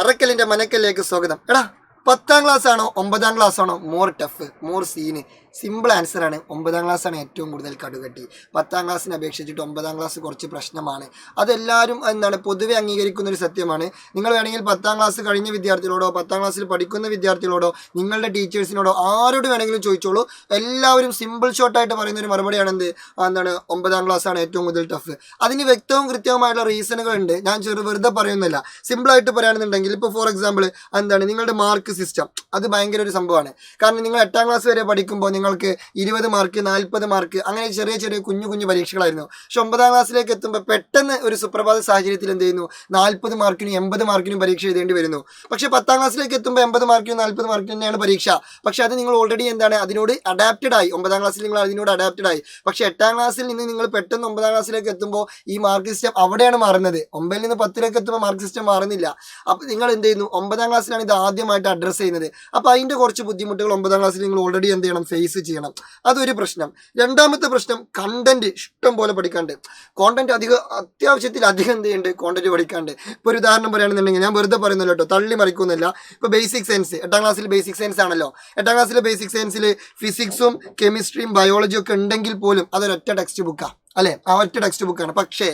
അറക്കലിന്റെ മനക്കലിലേക്ക് സ്വാഗതം. എടാ, 10ാം ക്ലാസ് ആണോ 9ാം ക്ലാസ് ആണോ more tough, more scene? Simple answer ആണ്, 9ാം ക്ലാസ് ആണ് ഏറ്റവും കൂടുതൽ കടുകട്ടി. 10ാം ക്ലാസ്സിനെ അപേക്ഷിച്ചിട്ട് 9ാം ക്ലാസ് കുറച്ച് പ്രശ്നമാണ്. അതെല്ലാവരും പൊതുവെ അംഗീകരിക്കുന്ന ഒരു സത്യമാണ്. നിങ്ങൾ വേണമെങ്കിൽ 10ാം ക്ലാസ് കഴിഞ്ഞ വിദ്യാർത്ഥികളോടോ 10ാം ക്ലാസ്സിൽ പഠിക്കുന്ന വിദ്യാർത്ഥികളോടോ നിങ്ങളുടെ ടീച്ചേഴ്സിനോടോ ആരോട് വേണമെങ്കിലും ചോദിച്ചോളൂ. എല്ലാവരും സിമ്പിൾ ഷോർട്ടായിട്ട് പറയുന്ന ഒരു മറുപടിയാണ് 9ാം ക്ലാസ് ആണ് ഏറ്റവും കൂടുതൽ ടഫ്. അതിന് വ്യക്തവും കൃത്യവുമായിട്ടുള്ള റീസണുകളുണ്ട്. ഞാൻ വെറുതെ പറയുന്നില്ല. സിമ്പിളായിട്ട് പറയുകയാണെന്നുണ്ടെങ്കിൽ ഇപ്പോൾ ഫോർ എക്സാമ്പിൾ നിങ്ങളുടെ മാർക്ക് സിസ്റ്റം അത് ഭയങ്കര ഒരു സംഭവമാണ്. കാരണം നിങ്ങൾ 8ാം ക്ലാസ് വരെ പഠിക്കുമ്പോൾ നിങ്ങൾക്ക് 20 മാർക്ക് 40 മാർക്ക് അങ്ങനെ ചെറിയ ചെറിയ കുഞ്ഞു പരീക്ഷകളായിരുന്നു. പക്ഷെ 9ാം ക്ലാസ്സിലേക്ക് എത്തുമ്പോൾ പെട്ടെന്ന് ഒരു സുപ്രഭാത സാഹചര്യത്തിൽ 40 മാർക്കിനും 80 മാർക്കിനും പരീക്ഷ എഴുതേണ്ടി വരുന്നു. പക്ഷെ 10ാം ക്ലാസ്സിലേക്ക് എത്തുമ്പോൾ 80 മാർക്കിനും 40 മാർക്കിനും തന്നെയാണ് പരീക്ഷ. പക്ഷെ അത് നിങ്ങൾ ഓൾറെഡി അതിനോട് അഡാപ്റ്റഡ് ആയി. 9ാം ക്ലാസ്സിൽ നിങ്ങൾ അതിനോട് അഡാപ്റ്റഡ് ആയി. പക്ഷെ 8ാം ക്ലാസ്സിൽ നിന്ന് നിങ്ങൾ പെട്ടെന്ന് 9ാം ക്ലാസ്സിലേക്ക് എത്തുമ്പോൾ ഈ മാർക്ക് സിസ്റ്റം അവിടെയാണ് മാറുന്നത്. 9ൽ നിന്ന് 10ലേക്ക് എത്തുമ്പോൾ മാർക്ക് സിസ്റ്റം മാറുന്നില്ല. അപ്പോൾ നിങ്ങൾ 9ാം ക്ലാസ്സിലാണ് ഇത് ആദ്യമായിട്ട് അഡ്രസ്സ് ചെയ്യുന്നത്. അപ്പോൾ അതിൻ്റെ കുറച്ച് ബുദ്ധിമുട്ടുകൾ 9ാം ക്ലാസ്സിൽ നിങ്ങൾ ഓൾറെഡി ഫേസ് ചെയ്യണം. അതൊരു പ്രശ്നം. രണ്ടാമത്തെ പ്രശ്നം, കണ്ടന്റ് ഇഷ്ടം പോലെ പഠിക്കാണ്ട്. കോണ്ടന്റ് അത്യാവശ്യത്തിലധികം കോണ്ടന്റ് പഠിക്കാണ്ട്. ഇപ്പോൾ ഒരു ഉദാഹരണം പറയുകയാണെന്നുണ്ടെങ്കിൽ, ഞാൻ വെറുതെ പറയുന്നില്ല കേട്ടോ, തള്ളി മറിക്കുന്നില്ല. ഇപ്പോൾ ബേസിക് സയൻസ് 8ാം ക്ലാസ്സിൽ ബേസിക് സയൻസ് ആണല്ലോ. 8ാം ക്ലാസ്സിലെ ബേസിക് സയൻസിൽ ഫിസിക്സും കെമിസ്ട്രിയും ബയോളജിയും ഒക്കെ ഉണ്ടെങ്കിൽ പോലും അതൊരൊറ്റ ടെക്സ്റ്റ് ബുക്കാണ് അല്ലേ? ആ ഒറ്റ ടെക്സ്റ്റ് ബുക്കാണ്. പക്ഷേ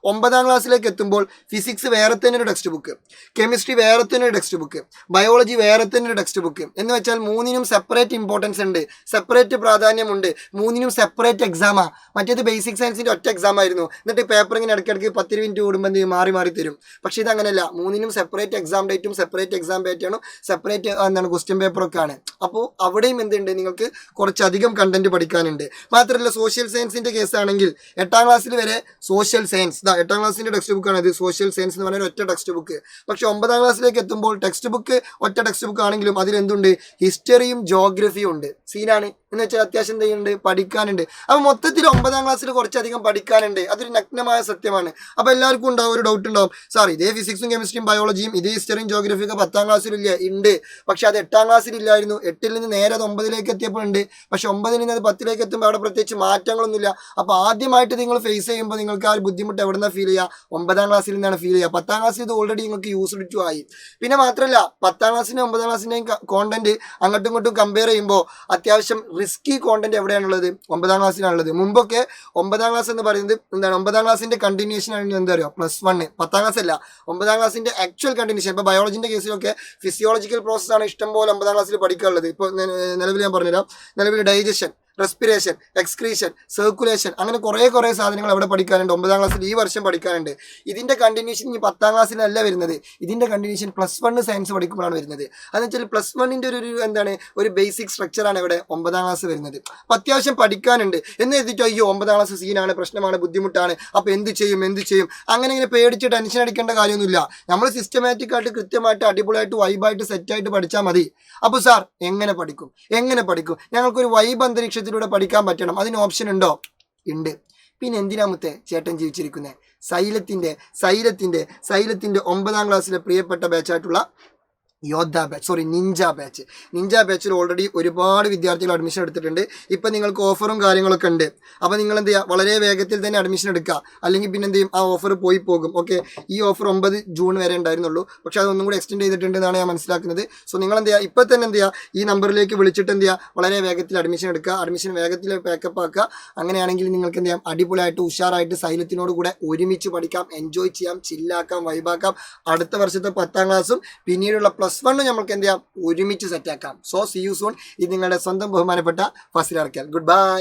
9ാം ക്ലാസ്സിലേക്ക് എത്തുമ്പോൾ ഫിസിക്സ് വേറെ തന്നെ ഒരു ടെക്സ്റ്റ് ബുക്ക്, കെമിസ്ട്രി വേറെ തന്നെ ഒരു ടെക്സ്റ്റ് ബുക്ക്, ബയോളജി വേറെ തന്നെ ഒരു ടെക്സ്റ്റ് ബുക്ക്. എന്ന് വെച്ചാൽ മൂന്നിനും സെപ്പറേറ്റ് ഇമ്പോർട്ടൻസ് ഉണ്ട്, സെപ്പറേറ്റ് പ്രാധാന്യമുണ്ട്, മൂന്നിനും സെപ്പറേറ്റ് എക്സാമാണ്. മറ്റേത് ബേസിക് സയൻസിൻ്റെ ഒറ്റ എക്സാം ആയിരുന്നു. എന്നിട്ട് പേപ്പർ ഇങ്ങനെ ഇടയ്ക്കിടയ്ക്ക് 10 മിനിറ്റ് കൂടുമ്പോൾ മാറി തരും. പക്ഷേ ഇതങ്ങനെയല്ല. മൂന്നിനും സെപ്പറേറ്റ് എക്സാം ഡേറ്റും സെപ്പറേറ്റ് എക്സാം പാറ്റേണും സെപ്പറേറ്റ് ക്വസ്റ്റ്യൻ പേപ്പറൊക്കെ ആണ്. അപ്പോൾ അവിടെയും നിങ്ങൾക്ക് കുറച്ചധികം കണ്ടന്റ് പഠിക്കാനുണ്ട്. മാത്രമല്ല സോഷ്യൽ സയൻസിൻ്റെ കേസാണെങ്കിൽ 8ാം ക്ലാസ്സിൽ വരെ സോഷ്യൽ സയൻസ് 8ാം ക്ലാസ്സിൻ്റെ ടെക്സ്റ്റ് ബുക്കാണ് ഇത്, സോഷ്യൽ സയൻസ് എന്ന് പറയുന്ന ഒറ്റ ടെക്സ്റ്റ് ബുക്ക്. പക്ഷെ 9ാം ക്ലാസ്സിലേക്ക് എത്തുമ്പോൾ ടെക്സ്റ്റ് ബുക്ക് ഒറ്റ ടെക്സ്റ്റ് ബുക്ക് ആണെങ്കിലും അതിലെന്തുണ്ട്, ഹിസ്റ്ററിയും ജോഗ്രഫിയും ഉണ്ട്. സീനാണ്. എന്ന് വെച്ചാൽ അത്യാവശ്യം പഠിക്കാനുണ്ട്. അപ്പോൾ മൊത്തത്തിൽ 9ാം ക്ലാസ്സിൽ കുറച്ചധികം പഠിക്കാനുണ്ട്. അതൊരു നഗ്നമായ സത്യമാണ്. അപ്പോൾ എല്ലാവർക്കും ഉണ്ടാവും ഒരു ഡൗട്ട് ഉണ്ടാവും, സാർ ഇതേ ഫിസിക്സും കെമിസ്ട്രിയും ബയോളജിയും ഇതേ ഹിസ്റ്ററിയും ജോഗ്രഫിയൊക്കെ 10ാം ക്ലാസ്സിലില്ല. ഉണ്ട്, പക്ഷെ അത് 8ാം ക്ലാസ്സിലില്ലായിരുന്നു. 8ൽ നിന്ന് നേരെ അത് 9ലേക്ക് എത്തിയപ്പോൾ ഉണ്ട്. പക്ഷെ 9ൽ നിന്ന് അത് 10ലേക്ക് എത്തുമ്പോൾ അവിടെ പ്രത്യേകിച്ച് മാറ്റങ്ങളൊന്നുമില്ല. അപ്പോൾ ആദ്യമായിട്ട് നിങ്ങൾ ഫേസ് ചെയ്യുമ്പോൾ നിങ്ങൾക്ക് ആ ഒരു ബുദ്ധിമുട്ട് എവിടെ നിന്നാണ് ഫീൽ ചെയ്യുക? 9ാം ക്ലാസ്സിൽ നിന്നാണ് ഫീൽ ചെയ്യുക. 10ാം ക്ലാസ്സിൽ ഇത് ഓൾറെഡി നിങ്ങൾക്ക് യൂസ്ഡ് ടു ആയി. പിന്നെ മാത്രമല്ല 10ാം ക്ലാസ്സിൻ്റെയും 9ാം ക്ലാസ്സിൻ്റെയും കോണ്ടന്റ് അങ്ങോട്ടും ഇങ്ങോട്ടും കമ്പയർ ചെയ്യുമ്പോൾ അത്യാവശ്യം റിസ്കി കോണ്ടന്റ് എവിടെയാണുള്ളത്? 9ാം ക്ലാസ്സിലാണുള്ളത്. മുമ്പൊക്കെ 9ാം ക്ലാസ് എന്ന് പറയുന്നത് 9ാം ക്ലാസ്സിന്റെ കണ്ടിന്യൂഷൻ ആണ് +1. 10ാം ക്ലാസ് അല്ല, 9ാം ക്ലാസ്സിന്റെ ആക്ച്വൽ കണ്ടിന്യൂഷൻ. ഇപ്പോൾ ബയോളജിന്റെ കേസിലൊക്കെ ഫിസിയോളജിക്കൽ പ്രോസസ്സാണ് ഇഷ്ടംപോലെ 9ാം ക്ലാസ്സിൽ പഠിക്കാനുള്ളത്. ഇപ്പോൾ നിലവിൽ ഞാൻ പറഞ്ഞുതരാം. നിലവിൽ ഡൈജഷൻ, റെസ്പിറേഷൻ, എക്സ്ക്രീഷൻ, സർക്കുലേഷൻ, അങ്ങനെ കുറേ സാധനങ്ങൾ അവിടെ പഠിക്കാനുണ്ട്. 9ാം ക്ലാസ്സിൽ ഈ വർഷം പഠിക്കാനുണ്ട്. ഇതിൻ്റെ കണ്ടിന്യൂഷൻ ഇനി 10ാം ക്ലാസ്സിലല്ല വരുന്നത്. ഇതിൻ്റെ കണ്ടിന്യൂഷൻ +1 സയൻസ് പഠിക്കുമ്പോഴാണ് വരുന്നത്. അതെന്ന് വെച്ചാൽ +1ൻ്റെ ഒരു ബേസിക് സ്ട്രക്ചറാണ് ഇവിടെ 9ാം ക്ലാസ് വരുന്നത്. അപ്പോൾ അത്യാവശ്യം പഠിക്കാനുണ്ട്. എന്ന് എഴുതിയിട്ട് അയ്യോ 9ാം ക്ലാസ് സീനാണ്, പ്രശ്നമാണ്, ബുദ്ധിമുട്ടാണ്, അപ്പോൾ എന്ത് ചെയ്യും അങ്ങനെ ഇങ്ങനെ പേടിച്ച് ടെൻഷൻ അടിക്കേണ്ട കാര്യമൊന്നുമില്ല. നമ്മൾ സിസ്റ്റമാറ്റിക്കായിട്ട് കൃത്യമായിട്ട് അടിപൊളിയായിട്ട് വൈബായിട്ട് സെറ്റായിട്ട് പഠിച്ചാൽ മതി. അപ്പോൾ സാർ എങ്ങനെ പഠിക്കും? ഞങ്ങൾക്കൊരു വൈബ് അന്തരീക്ഷത്തിലൂടെ പഠിക്കാൻ പറ്റണം. അതിന് ഓപ്ഷൻ ഉണ്ടോ? ഉണ്ട്. പിന്നെ എന്തിനാമത്തെ ചേട്ടൻ ജീവിച്ചിരിക്കുന്നത്? സൈലത്തിൻ്റെ 9ാം ക്ലാസ്സിലെ പ്രിയപ്പെട്ട ബാച്ചായിട്ടുള്ള നിഞ്ച ബാച്ചിൽ ഓൾറെഡി ഒരുപാട് വിദ്യാർത്ഥികൾ അഡ്മിഷൻ എടുത്തിട്ടുണ്ട്. ഇപ്പം നിങ്ങൾക്ക് ഓഫറും കാര്യങ്ങളൊക്കെ ഉണ്ട്. അപ്പോൾ നിങ്ങൾ എന്ത് ചെയ്യുക, വളരെ വേഗത്തിൽ തന്നെ അഡ്മിഷൻ എടുക്കുക. അല്ലെങ്കിൽ പിന്നെ എന്ത് ചെയ്യും, ആ ഓഫർ പോയി പോകും. ഓക്കെ, ഈ ഓഫർ 9 ജൂൺ വരെ ഉണ്ടായിരുന്നുള്ളൂ. പക്ഷേ അതൊന്നും കൂടി എക്സ്റ്റെൻഡ് ചെയ്തിട്ടുണ്ട് എന്നാണ് ഞാൻ മനസ്സിലാക്കുന്നത്. സോ നിങ്ങൾ എന്ത് ചെയ്യുക, ഇപ്പോൾ തന്നെ എന്ത് ചെയ്യുക, ഈ നമ്പറിലേക്ക് വിളിച്ചിട്ട് എന്ത് ചെയ്യുക, വളരെ വേഗത്തിൽ അഡ്മിഷൻ എടുക്കുക. അഡ്മിഷൻ വേഗത്തിൽ പാക്കപ്പ് ആക്കുക. അങ്ങനെയാണെങ്കിൽ നിങ്ങൾക്ക് എന്ത് ചെയ്യാം, അടിപൊളിയായിട്ട് ഉഷാറായിട്ട് സൈലത്തിനോട് കൂടെ ഒരുമിച്ച് പഠിക്കാം, എൻജോയ് ചെയ്യാം, ചില്ലാക്കാം, വൈബാക്കാം. അടുത്ത വർഷത്തെ 10ാം ക്ലാസ്സും പിന്നീടുള്ള +1 നമുക്ക് എന്ത് ചെയ്യാം, ഒരുമിച്ച് സെറ്റാക്കാം. So see you soon. ഇത് നിങ്ങളുടെ സ്വന്തം ബഹുമാനപ്പെട്ട ഫസിൽ അറക്കൽ. Good bye.